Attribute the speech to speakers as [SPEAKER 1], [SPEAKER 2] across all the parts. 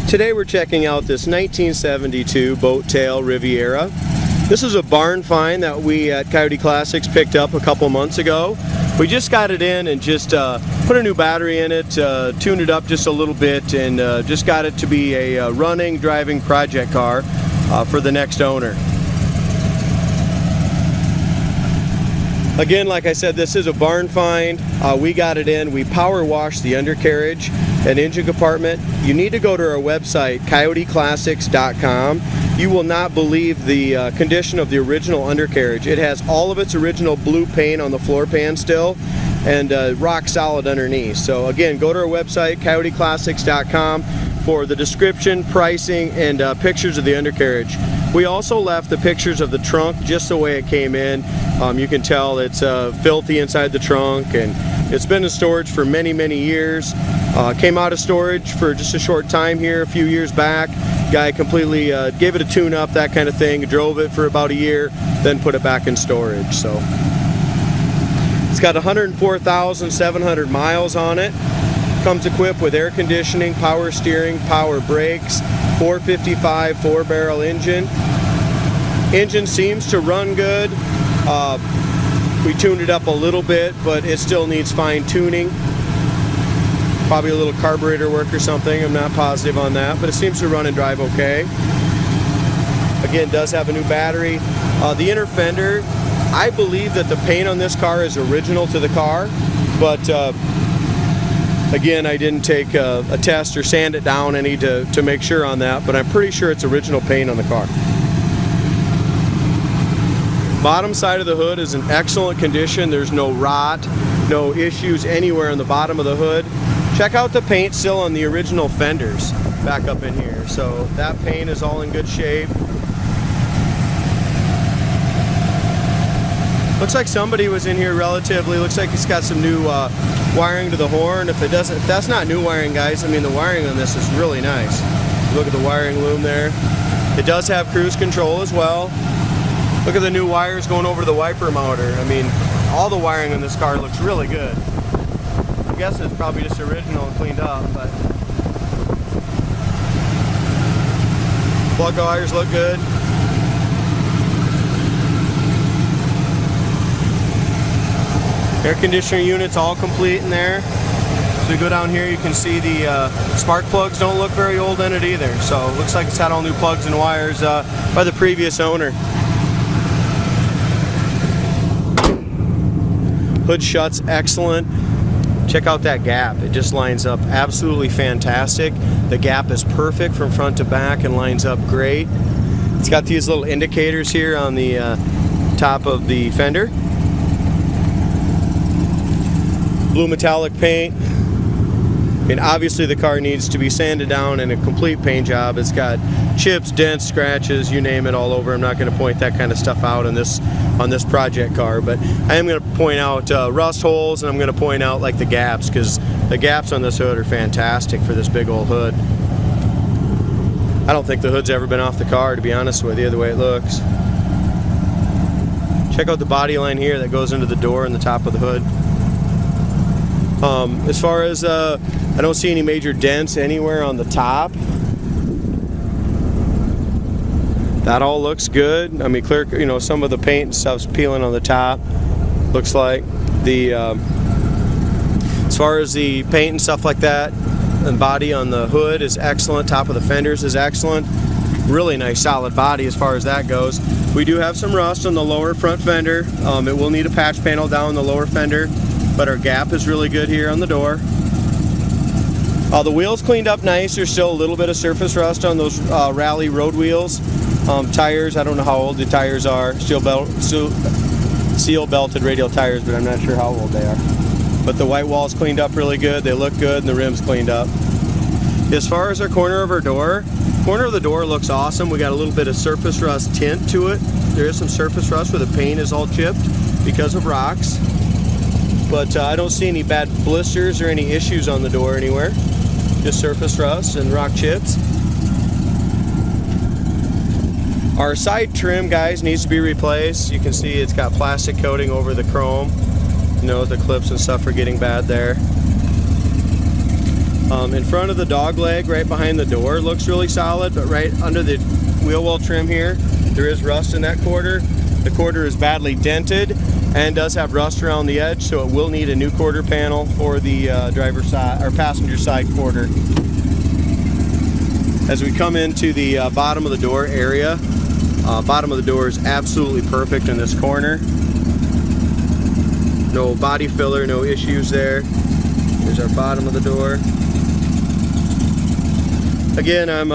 [SPEAKER 1] Today we're checking out this 1972 boat tail Riviera. This is a barn find that we at Coyote Classics picked up a couple months ago. We just got it in and just put a new battery in it, tuned it up just a little bit, and just got it to be a running, driving project car for the next owner. Again, like I said, this is a barn find. We got it in. We power washed the undercarriage and engine compartment. You need to go to our website, coyoteclassics.com. You will not believe the condition of the original undercarriage. It has all of its original blue paint on the floor pan still, and rock solid underneath. So again, go to our website, coyoteclassics.com, for the description, pricing, and pictures of the undercarriage. We also left the pictures of the trunk just the way it came in. You can tell it's filthy inside the trunk, and it's been in storage for many, many years. Came out of storage for just a short time here a few years back. Guy completely gave it a tune-up, that kind of thing, drove it for about a year, then put it back in storage. So it's got 104,700 miles on it. Comes equipped with air conditioning, power steering, power brakes, 455 4-barrel engine. Engine seems to run good. We tuned it up a little bit, but it still needs fine-tuning. Probably a little carburetor work or something. I'm not positive on that, but it seems to run and drive okay. Again, does have a new battery. The inner fender, I believe that the paint on this car is original to the car, but again, I didn't take a test or sand it down any to make sure on that, but I'm pretty sure it's original paint on the car. Bottom side of the hood is in excellent condition. There's no rot, no issues anywhere on the bottom of the hood. Check out the paint still on the original fenders back up in here. So that paint is all in good shape. Looks like somebody was in here relatively. Looks like it's got some new wiring to the horn. If that's not new wiring, guys, I mean, the wiring on this is really nice. Look at the wiring loom there. It does have cruise control as well. Look at the new wires going over the wiper motor. I mean, all the wiring on this car looks really good. I'm guessing it's probably just original and cleaned up, but plug wires look good. Air conditioner units all complete in there. As we go down here, you can see the spark plugs don't look very old in it either. So it looks like it's had all new plugs and wires by the previous owner. Hood shuts excellent. Check out that gap. It just lines up absolutely fantastic. The gap is perfect from front to back and lines up great. It's got these little indicators here on the top of the fender. Blue metallic paint. I mean, obviously the car needs to be sanded down and a complete paint job. It's got chips, dents, scratches, you name it, all over. I'm not going to point that kind of stuff out on this project car, but I am going to point out rust holes, and I'm going to point out like the gaps, because the gaps on this hood are fantastic for this big old hood. I don't think the hood's ever been off the car, to be honest with you, the way it looks. Check out the body line here that goes into the door and the top of the hood. As far as I don't see any major dents anywhere on the top. That all looks good. I mean, clear, you know, some of the paint and stuff's peeling on the top. Looks like the as far as the paint and stuff like that, and body on the hood is excellent. Top of the fenders is excellent. Really nice solid body as far as that goes. We do have some rust on the lower front fender. It will need a patch panel down the lower fender, but our gap is really good here on the door. The wheels cleaned up nice. There's still a little bit of surface rust on those rally road wheels. Tires, I don't know how old the tires are. Seal belted radial tires, but I'm not sure how old they are. But the white wall's cleaned up really good. They look good, and the rim's cleaned up. As far as our corner of the door looks awesome. We got a little bit of surface rust tint to it. There is some surface rust where the paint is all chipped because of rocks. But I don't see any bad blisters or any issues on the door anywhere. Just surface rust and rock chips. Our side trim, guys, needs to be replaced. You can see it's got plastic coating over the chrome. You know, the clips and stuff are getting bad there. In front of the dog leg, right behind the door, looks really solid, but right under the wheel well trim here, there is rust in that quarter. The quarter is badly dented and does have rust around the edge, so it will need a new quarter panel for the driver's side or passenger side quarter. As we come into the bottom of the door area, bottom of the door is absolutely perfect in this corner. No body filler, no issues there. Here's our bottom of the door. Again, I'm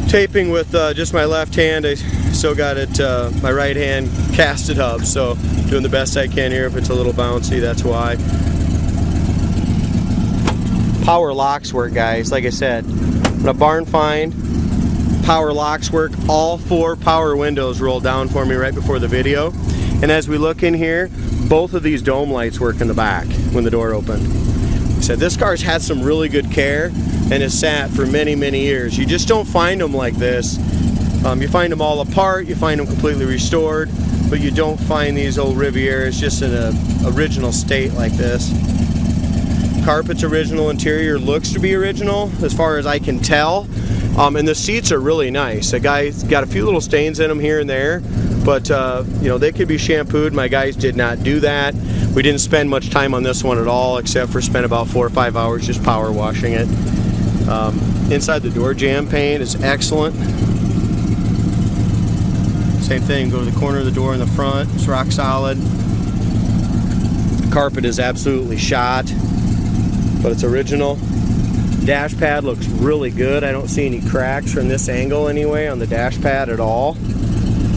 [SPEAKER 1] taping with just my left hand. I still got it, my right hand casted up, so doing the best I can here. If it's a little bouncy, that's why. Power locks work, guys. Like I said, a barn find, power locks work. All 4 power windows roll down for me right before the video. And as we look in here, both of these dome lights work in the back when the door opened. So this car's had some really good care and has sat for many, many years. You just don't find them like this. You find them all apart, you find them completely restored, but you don't find these old Rivieras just in an original state like this. Carpet's original, interior looks to be original as far as I can tell. And the seats are really nice. The guy's got a few little stains in them here and there, but you know, they could be shampooed. My guys did not do that. We didn't spend much time on this one at all, except for spent about 4 or 5 hours just power washing it. Inside the door jamb paint is excellent. Same thing, go to the corner of the door in the front, it's rock solid. The carpet is absolutely shot, but it's original. Dash pad looks really good. I don't see any cracks from this angle anyway on the dash pad at all.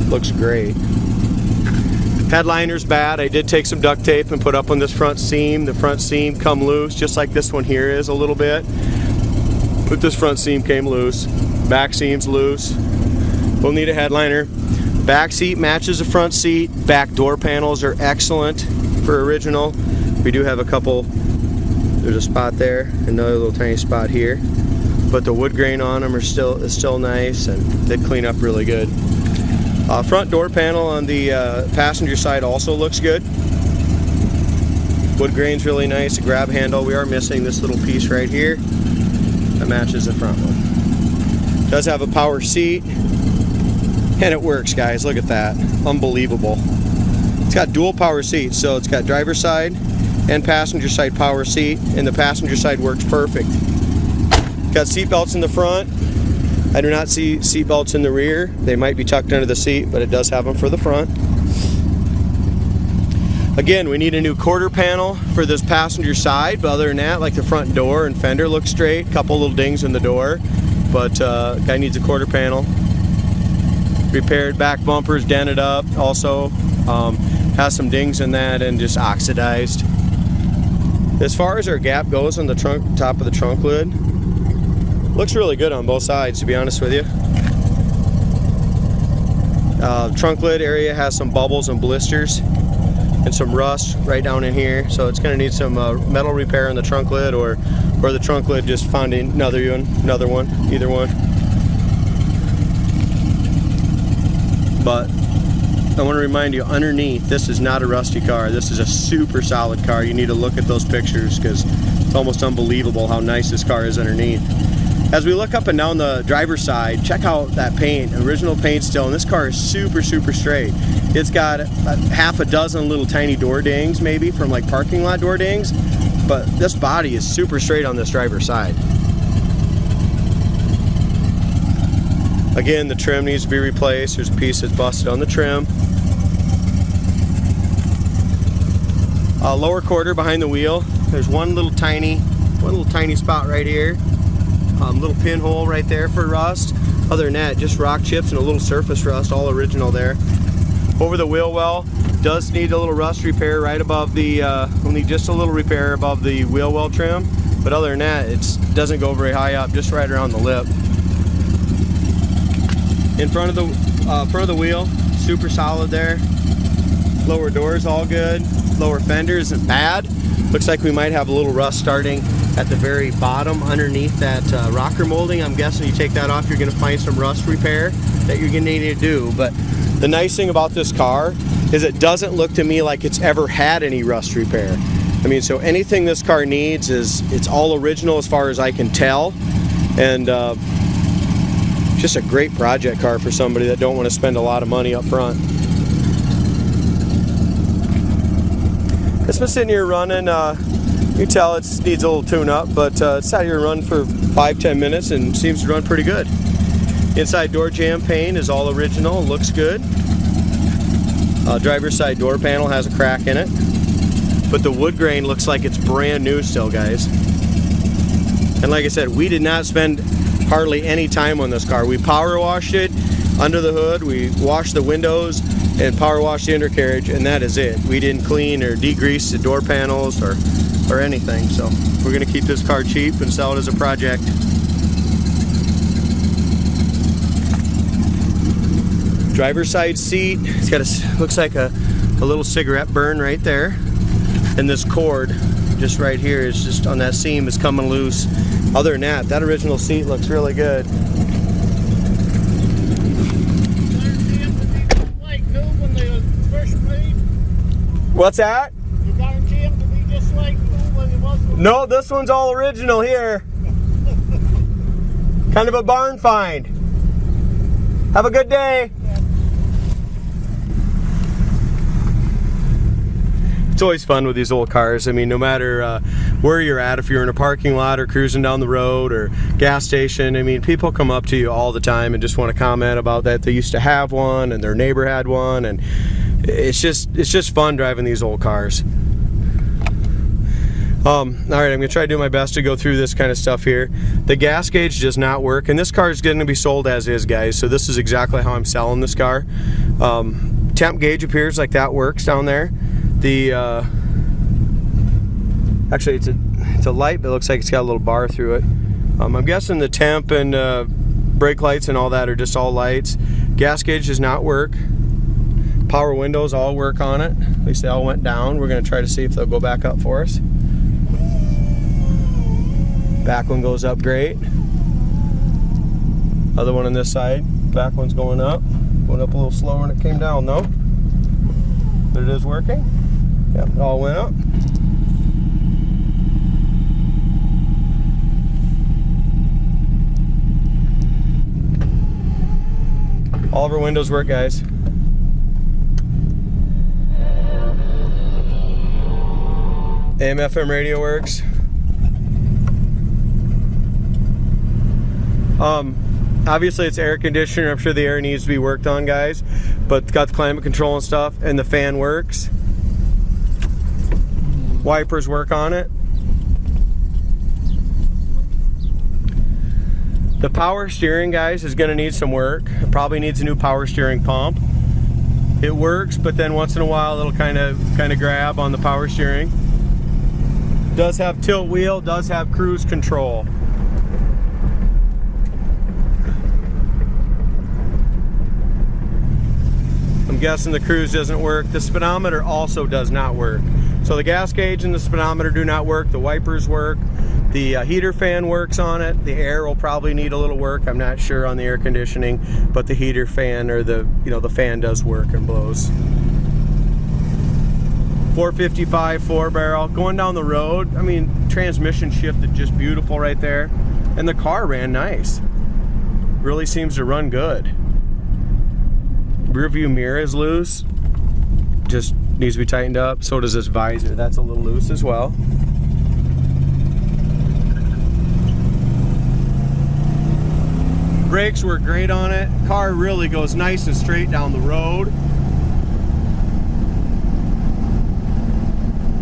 [SPEAKER 1] Looks great. Headliner's bad. I did take some duct tape and put up on this front seam. The front seam come loose, just like this one here is a little bit. But this front seam came loose. Back seam's loose. We'll need a headliner. Back seat matches the front seat. Back door panels are excellent for original. We do have a couple. There's a spot there, another little tiny spot here. But the wood grain on them is still nice, and they clean up really good. Front door panel on the passenger side also looks good. Wood grain's really nice. A grab handle. We are missing this little piece right here that matches the front one. Does have a power seat, and it works, guys. Look at that. Unbelievable. It's got dual power seats, so it's got driver's side and passenger side power seat, and the passenger side works perfect. Got seat belts in the front. I do not see seat belts in the rear. They might be tucked under the seat, but it does have them for the front. Again, we need a new quarter panel for this passenger side, but other than that, like the front door and fender looks straight. Couple little dings in the door, but guy needs a quarter panel. Repaired back bumpers, dented up. Also has some dings in that and just oxidized. As far as our gap goes on the top of the trunk lid, looks really good on both sides, to be honest with you. Trunk lid area has some bubbles and blisters and some rust right down in here, so it's going to need some metal repair in the trunk lid, or the trunk lid just found another one, either one. But I want to remind you, underneath, this is not a rusty car. This is a super solid car. You need to look at those pictures because it's almost unbelievable how nice this car is underneath. As we look up and down the driver's side, check out that paint, original paint still, and this car is super, super straight. It's got half a dozen little tiny door dings, maybe from like parking lot door dings, but this body is super straight on this driver's side. Again, the trim needs to be replaced. There's a piece that's busted on the trim. Lower quarter behind the wheel. There's one little tiny spot right here. Little pinhole right there for rust. Other than that, just rock chips and a little surface rust, all original there. Over the wheel well, does need a little rust repair right above the, we'll need just a little repair above the wheel well trim. But other than that, it doesn't go very high up, just right around the lip. In front of the wheel, super solid there. Lower doors all good. Lower fender isn't bad. Looks like we might have a little rust starting at the very bottom underneath that rocker molding. I'm guessing you take that off, you're going to find some rust repair that you're going to need to do. But the nice thing about this car is it doesn't look to me like it's ever had any rust repair. I mean, so anything this car needs it's all original as far as I can tell, and just a great project car for somebody that don't want to spend a lot of money up front. It's been sitting here running. You can tell it needs a little tune-up, but it's sat here run for 5-10 minutes and seems to run pretty good. Inside door jamb pane is all original, looks good. Driver's side door panel has a crack in it, but the wood grain looks like it's brand new still, guys. And like I said, we did not spend hardly any time on this car. We power washed it under the hood, we washed the windows and power washed the undercarriage, and that is it. We didn't clean or degrease the door panels or anything. So we're gonna keep this car cheap and sell it as a project. Driver's side seat, it's got looks like a little cigarette burn right there. And this cord just right here is just on that seam is coming loose. Other than that, that original seat looks really good.
[SPEAKER 2] Like new when they were first made?
[SPEAKER 1] What's that?
[SPEAKER 2] You guarantee them to be just like new when it was?
[SPEAKER 1] No, this one's all original here. Kind of a barn find. Have a good day. It's always fun with these old cars. I mean, no matter where you're at, if you're in a parking lot or cruising down the road or gas station, I mean, people come up to you all the time and just want to comment about that they used to have one and their neighbor had one, and it's just fun driving these old cars. All right, I'm gonna try to do my best to go through this kind of stuff here. The gas gauge does not work, and this car is going to be sold as is, guys. So this is exactly how I'm selling this car. Temp gauge appears like that works down there. The actually it's a light, but it looks like it's got a little bar through it. I'm guessing the temp and brake lights and all that are just all lights. Gas gauge does not work. Power windows all work on it. At least they all went down. We're going to try to see if they'll go back up for us. Back one goes up great. Other one on this side. Back one's going up. Going up a little slower than it came down though. But it is working. Yep, it all went up. All of our windows work, guys. AM/FM radio works. Obviously it's air conditioner. I'm sure the air needs to be worked on, guys, but it's got the climate control and stuff, and the fan works. Wipers work on it. The power steering, guys, is going to need some work. It probably needs a new power steering pump. It works, but then once in a while it'll kind of grab on the power steering. Does have tilt wheel, does have cruise control. I'm guessing the cruise doesn't work. The speedometer also does not work. So the gas gauge and the speedometer do not work. The wipers work. The heater fan works on it. The air will probably need a little work. I'm not sure on the air conditioning, but the heater fan or the fan does work and blows. 455 4-barrel going down the road. I mean, transmission shifted just beautiful right there, and the car ran nice. Really seems to run good. Rear view mirror is loose, just needs to be tightened up. So does this visor, that's a little loose as well. Brakes work great on it. Car really goes nice and straight down the road.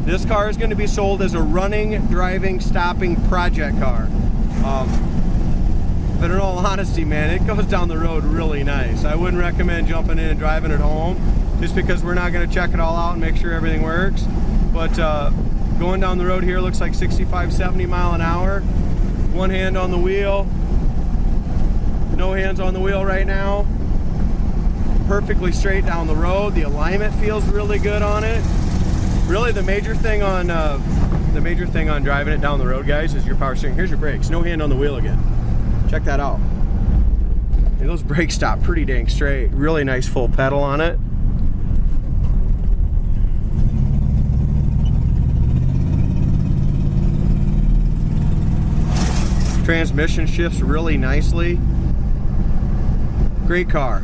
[SPEAKER 1] This car is going to be sold as a running, driving, stopping project car. But in all honesty, man, it goes down the road really nice. I wouldn't recommend jumping in and driving it home, just because we're not going to check it all out and make sure everything works. But going down the road here looks like 65, 70 mile an hour. One hand on the wheel. No hands on the wheel right now. Perfectly straight down the road. The alignment feels really good on it. Really, the major thing on driving it down the road, guys, is your power steering. Here's your brakes. No hand on the wheel again. Check that out. And those brakes stop pretty dang straight. Really nice full pedal on it. Transmission shifts really nicely. Great car.